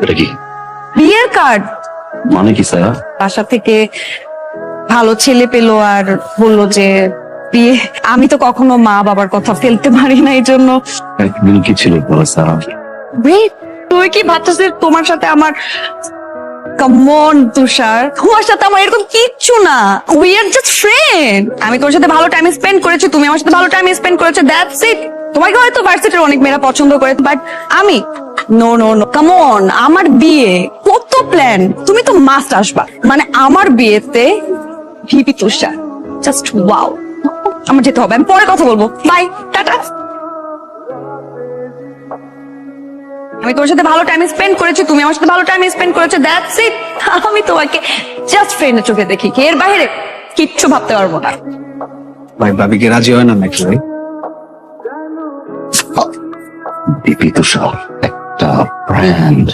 এটা কি? বিয়ের কার্ড। মানে কি স্যার? বাসা থেকে ভালো ছেলে পেলো আর বললো যে বিয়ে। আমি তো কখনো মা বাবার কথা ফেলতে পারি না, এই জন্য। একদিন কি ছিল বলো স্যার? তুই কি ভাবছিস তোমার সাথে আমার? কামন তুষার, তোমার সাথে আমার এরকম কিচ্ছু না। We are just friend. আমি তোর সাথে ভালো টাইম স্পেন্ড করেছি, তুমি আমার সাথে ভালো টাইম স্পেন্ড করেছো, দ্যাটস ইট। তোমাকে হয়তো ভার্সিটির অনেক মেয়েরা পছন্দ করে, বাট আমি নো নো নো। কামন, আমার বিয়ে কত প্ল্যান, তুমি তো মাস্ট আসবা। মানে আমার বিয়েতে ভিপি তুষার, জাস্ট ওয়াও। আমার যেতে হবে, আমি পরে কথা বলবো, বাই, টাটা। আমি তোর সাথে ভালো টাইম স্পেন্ড করেছি, তুমি আমার সাথে ভালো টাইম স্পেন্ড করেছো, দ্যাটস ইট। আমি তোমাকে জাস্ট ফ্রেন্ডের চোখে দেখি, এর বাইরে কিচ্ছু ভাবতে পারবো না। ভাই ভাবি কি রাজি হয় না নাকি ভাই? বিপি তুষার একটা ব্র্যান্ড।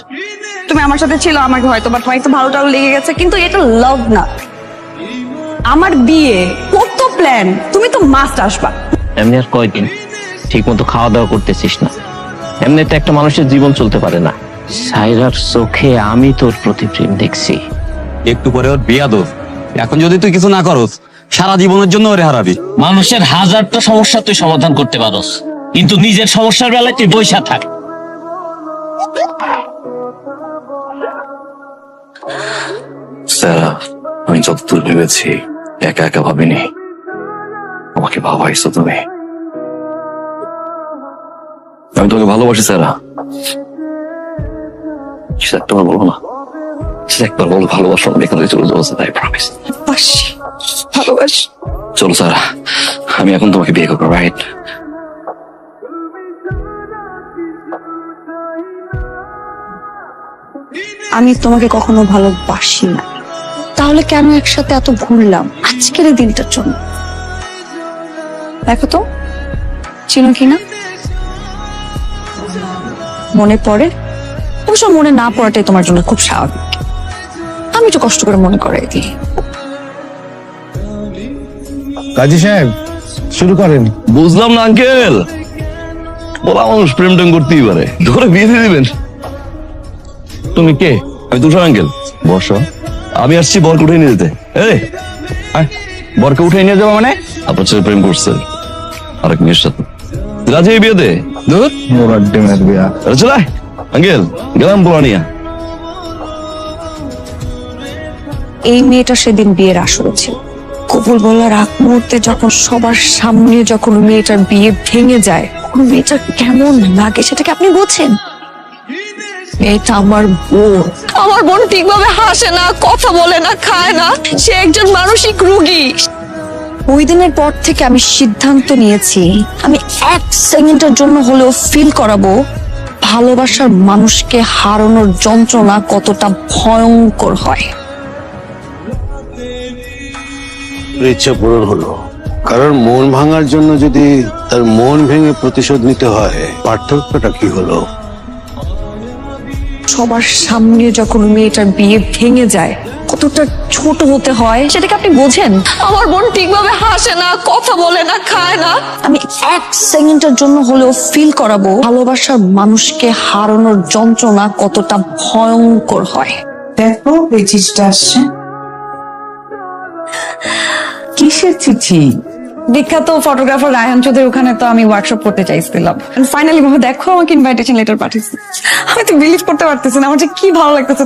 তুমি আমার সাথে ছিল, আমাকে হয়তো বা তোমার একটু ভালো টালো লেগে গেছে, কিন্তু এটা লাভ না। আমার বিয়ে কত প্ল্যান, তুমি তো মাস্ট আসবা। এমনি আর কয়দিন ঠিক মতো খাওয়া দাওয়া করতেছিস না, এমনিতে একটা মানুষের জীবন চলতে পারে না। সাইরার চোখে আমি তোর প্রতি প্রেম দেখছি। একটু পরে ওর বিয়া দোষ। এখন যদি তুই কিছু না করস, সারা জীবনের জন্য ওরে হারাবি। মানুষের হাজারটা সমস্যা তুই সমাধান করতে পারস, কিন্তু নিজের সমস্যার বেলায় তুই বইসা থাক। স্যার, আমি যতদূর ভেবেছি একা একা ভাবিনি, আমাকে ভাবাইছো তুমি। আমি তোমাকে ভালোবাসি স্যার। তোমার বলো না, একবার বলো ভালোবাসো, আমি এখান থেকে চলে যাবো স্যার, আই প্রমিস। ভালোবাসি। চলো স্যার, আমি এখন তোমাকে বিয়ে করবো, রাইট? আমি তোমাকে কখনো ভালোবাসি না, তাহলে কেন একসাথে এত ঘুরলাম আজকের এই দিনটার জন্য? দেখো তো, চিনো কিনা? মনে পড়ে? অবশ্য মনে না পড়াটাই তোমার জন্য খুব স্বাভাবিক। আমি একটু কষ্ট করে মনে করাই দিই। কাজী সাহেব শুরু করেন। বুঝলাম না আঙ্কেল, বলা মানুষ প্রেম টেম করতেই পারে, ধরে বিয়ে দিয়ে দিবেন? তুমি কে? আমি তুষার আঙ্কেল। বসো, আমি আসছি বরকে উঠে নিয়ে যেতে। বরকে উঠে নিয়ে যাবো মানে? আপনার ছেলে প্রেম করছে আরেক মেয়ের সাথে, রাজি এই বিয়েতে? দূর মোরার ডিমের বিয়া। চলে আঙ্কেল, গেলাম বলা নিয়া। এই মেয়েটা সেদিন বিয়ের আসরে ছিল। কবুল বলার আগ মুহূর্তে যখন সবার সামনে যখন মেয়েটার বিয়ে ভেঙে যায়, মেয়েটার কেমন লাগে সেটাকে আপনি বোঝেন? মেয়েটা আমার বোন। আমার বোন ঠিকভাবে হাসে না, কথা বলে না, খায় না, সে একজন মানসিক রোগী। ওই দিনের পর থেকে আমি সিদ্ধান্ত নিয়েছি, আমি এক সেকেন্ডের জন্য হলেও ফিল করাবো ভালোবাসার মানুষকে হারানোর যন্ত্রণা কতটা ভয়ঙ্কর হয়। ইচ্ছা পূরণ হলো। কারণ মন ভাঙার জন্য যদি তার মন ভেঙে প্রতিশোধ নিতে হয়, পার্থক্যটা কি হলো? সবার সামনে যখন মেয়েটার বিয়ে ভেঙে যায়, কতটা ছোট হতে হয় সেটাকে আপনি বোঝেন? আমার বোন ঠিকভাবে হাসে না, কথা বলে না, খায় না। আমি এক সেকেন্ডের জন্য হলেও ফিল করাবো ভালোবাসার মানুষকে হারানোর যন্ত্রণা কতটা ভয়ঙ্কর হয়। দেখো এই চিঠিটা আসছে। কিসের চিঠি? বিখ্যাত ফটোগ্রাফার রায়হান চৌধুরী, ওখানে তো আমি ওয়ার্কশপ করতে চাইছিলাম। ফাইনালি বাবা দেখো আমাকে ইনভাইটেশন লেটার পাঠিয়েছে। আমি তো বিলিভ করতে পারতেছি না, আমার যে কি ভালো লাগতেছে।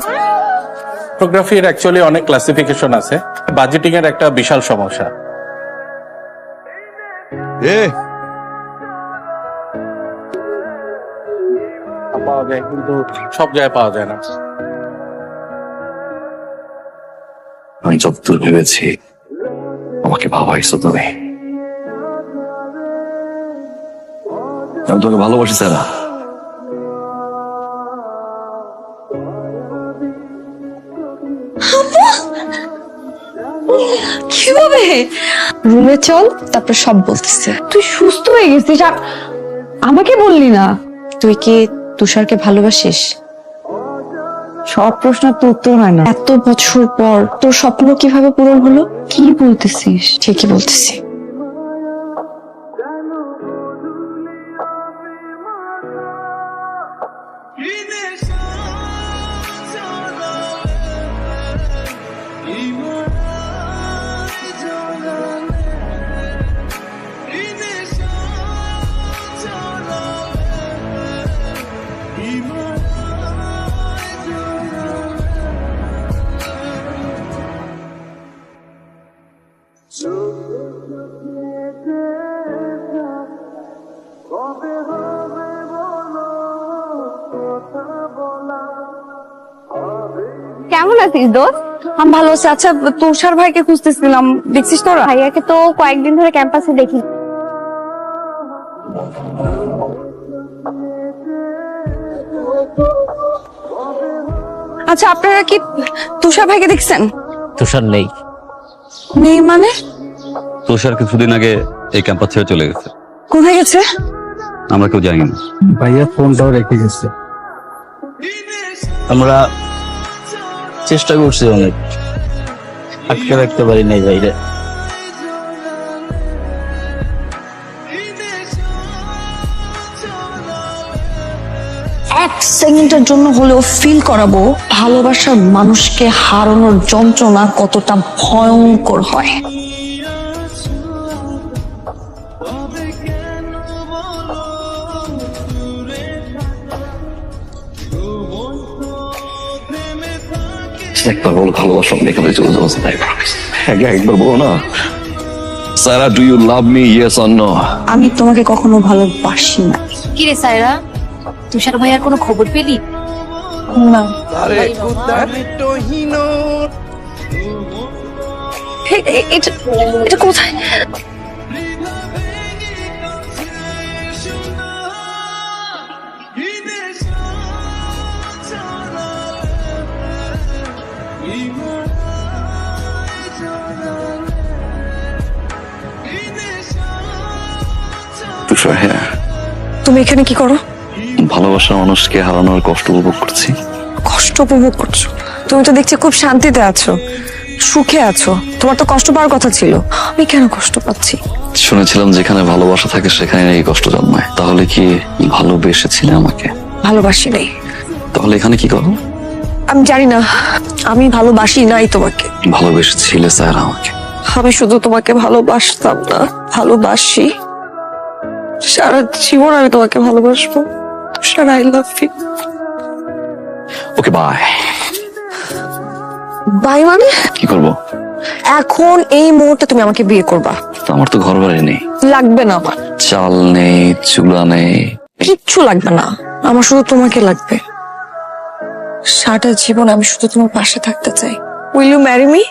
ফটোগ্রাফির অ্যাকচুয়ালি অনেক ক্লাসিফিকেশন আছে, বাজেটিং এর একটা বিশাল সমস্যা। পাওয়া যায় কিন্তু সব জায়গায় পাওয়া যায় না। আমি যতদূর ভেবেছি আমাকে ভাবাইছো তুমি। আমি তোমাকে ভালোবাসি স্যার। কিভাবে? রুমে চল, তারপর সব বলতেছে। তুই সুস্থ হয়ে গেছিস আর আমাকে বললি না? তুই কি তুষারকে ভালোবাসিস? সব প্রশ্নের তো উত্তর হয় না। এত বছর পর তোর স্বপ্ন কিভাবে পূরণ হলো? কি বলতেছিস? ঠিকই বলতেছি। কেমন আছিস দোস্ত? আমি ভালো আছি। আচ্ছা, তুষার ভাইকে খুঁজতেছিলাম, দেখছিস তোরা? ভাইয়াকে তো কয়েকদিন ধরে ক্যাম্পাসে দেখি। আচ্ছা, আপনারা কি তুষার ভাইকে দেখছেন? তুষার নেই। নেই মানে? তুষার কিছুদিন আগে এই ক্যাম্পাস ছেড়ে চলে গেছে, কোথায় গেছে? আমরা কেউ জানি না। ভাইয়া ফোনটাও রেখে গেছে। আমরা চেষ্টা করছি অনেক, আটকে রাখতে পারি নাই ভাইরে। এক সেকেন্ডের জন্য হলেও ফিল করাবো ভালোবাসার মানুষকে হারানোর যন্ত্রণা কতটা ভয়ঙ্কর হয়। একবার বলো ভালোবাসা, এখানে চলে যাবো। একবার বলো না, Sara do you love me, yes or no? আমি তোমাকে কখনো ভালোবাসি না। কি রে সায়রা, তুষার ভাইয়ার কোনো খবর পেলি? না। এটা কোথায়? তুষার, হ্যাঁ, তুমি এখানে কি করো? ভালোবাসার মানুষকে হারানোর কষ্ট উপভোগ করছি। কষ্ট উপভোগ করছো? তুমি তো দেখছি খুব শান্তিতে আছো, সুখে আছো। তোমার তো কষ্ট পাওয়ার কথা ছিল। আমি কেন কষ্ট পাচ্ছি? শুনেছিলাম যেখানে ভালোবাসা থাকে সেখানে এই কষ্ট জন্মায়। তাহলে কি ভালোবেসেছিলে আমাকে? ভালোবাসি নাই। তাহলে এখানে কি করো? আমি জানি না, আমি ভালোবাসি নাই তোমাকে। ভালোবেসেছিলে স্যার আমাকে। আমি শুধু তোমাকে ভালোবাসতাম না, ভালোবাসি। সারা জীবন আমি তোমাকে ভালোবাসবো। Sara I love you. Okay, bye. Bye মানে? কি করবো? এখন এই মুহূর্তে তুমি আমাকে বিয়ে করবা। তো আমার তো ঘর বাড়ি নেই, লাগবে না আমার। চাল নেই, চুলা নেই, কিচ্ছু লাগবে না, আমার শুধু তোমাকে লাগবে। সারাটা জীবন আমি শুধু তোমার পাশে থাকতে চাই। Will you marry me?